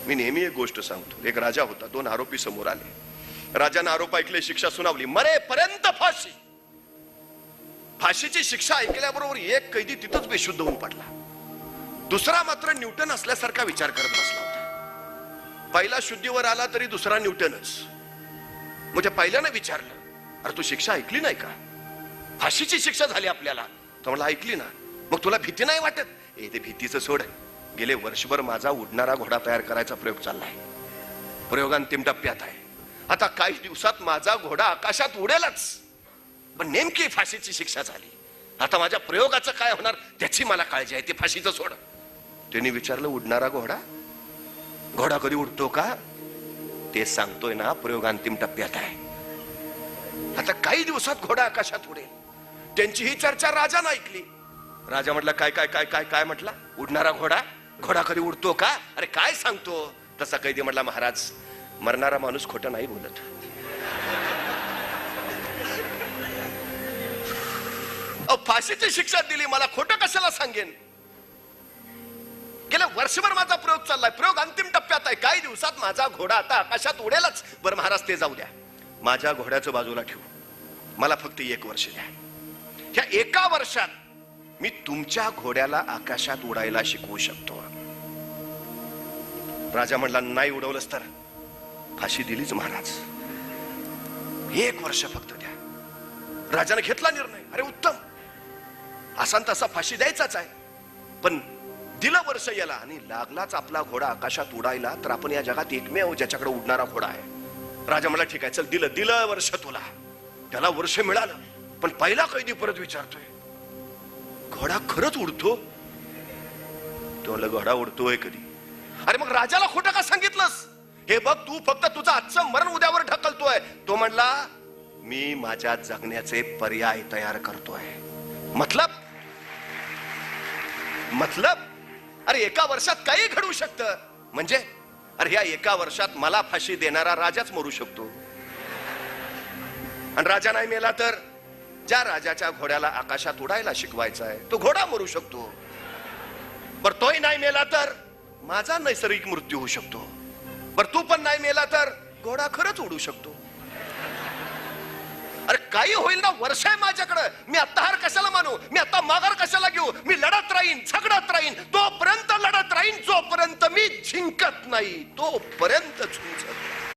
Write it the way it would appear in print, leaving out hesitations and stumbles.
मी नेहमी एक गोष्ट सांगतो. एक राजा होता, 2 आरोपी समोर आले. राजाने आरोप ऐकले, शिक्षा सुनावली, मरेपर्यंत फाशी. फाशीची शिक्षा ऐकल्याबरोबर एक कैदी तिथंच बेशुद्ध होऊन पडला. दुसरा मात्र न्यूटन असल्यासारखा विचार करत बसला होता. पहिला शुद्धीवर आला तरी दुसरा न्यूटनच. म्हणजे पहिल्याने विचारलं, अरे तू शिक्षा ऐकली नाही का? फाशीची शिक्षा झाली आपल्याला. तो म्हणला, ऐकली ना. मग तुला भीती नाही वाटत? ते भीतीचं सोड. गेले वर्षभर माझा उडणारा घोडा तयार करायचा प्रयोग चाललाय. प्रयोग अंतिम टप्प्यात आहे. आता काही दिवसात माझा घोडा आकाशात उडेलच. पण नेमकी फाशीची शिक्षा झाली. आता माझ्या प्रयोगाचं काय होणार त्याची मला काळजी आहे. ते फाशीचं सोड. त्यांनी विचारलं, उडणारा घोडा? घोडा कधी उडतो का? ते सांगतोय ना, प्रयोग अंतिम टप्प्यात आहे. आता काही दिवसात घोडा आकाशात उडेल. त्यांची ही चर्चा राजाने ऐकली. राजा म्हटला, काय काय काय काय काय म्हटला? उडणारा घोडा? घोडा कधी उडतो का? अरे काय सांगतो? तसा कैदी म्हटला, महाराज, मरणारा माणूस खोटं नाही बोलत. फाशीची शिक्षा दिली, मला खोटं कशाला सांगेन? गेल्या वर्षभर माझा प्रयोग चाललाय. प्रयोग अंतिम टप्प्यात आहे. काही दिवसात माझा घोडा आता आकाशात उडेलच. बरं महाराज, ते जाऊ द्या. माझ्या घोड्याचं बाजूला ठेवू. मला फक्त 1 वर्ष द्या. ह्या 1 वर्षात मी तुमच्या घोड्याला आकाशात उडायला शिकवू शकतो. राजा म्हणला, नाही उडवलंच तर फाशी दिलीच महाराज. 1 वर्ष फक्त द्या. राजाने घेतला निर्णय. अरे उत्तम, असा तसा फाशी द्यायचाच आहे. पण दिलं वर्ष याला आणि लागलाच आपला घोडा आकाशात उडायला, तर आपण या जगात एकमेव ज्याच्याकडे उडणारा घोडा आहे. राजा म्हणला, ठीक आहे, चल, दिलं वर्ष तुला. त्याला वर्ष मिळालं. पण पहिला कैदी परत विचारतोय, घोडा खरंच उडतो? तो म्हणला, घोडा उडतोय कधी? अरे मग राजाला खोटं का सांगितलंस? हे बघ, तू फक्त तुझं आजचं मरण उद्यावर ढकलतोय. तो म्हणला, मी माझ्या जगण्याचे पर्याय तयार करतोय. मतलब अरे 1 वर्षात काही घडू शकतं. म्हणजे अरे ह्या 1 वर्षात मला फाशी देणारा राजाच मरू शकतो. आणि राजा नाही मेला तर ज्या राजाच्या घोड्याला आकाशात उडायला शिकवायचा आहे तो घोडा मरू शकतो. बर तोही नाही मेला तर माझा नैसर्गिक मृत्यू होऊ शकतो. बर तू पण नाही मेला तर घोडा खरंच उडू शकतो. अरे काही होईल ना, वर्ष आहे माझ्याकडे. मी आता हार कशाला मानू? मी आता माघार कशाला घेऊ? मी लढत राहीन, झगडत राहीन, तोपर्यंत लढत राहीन जोपर्यंत मी जिंकत नाही, तोपर्यंत झुंजत.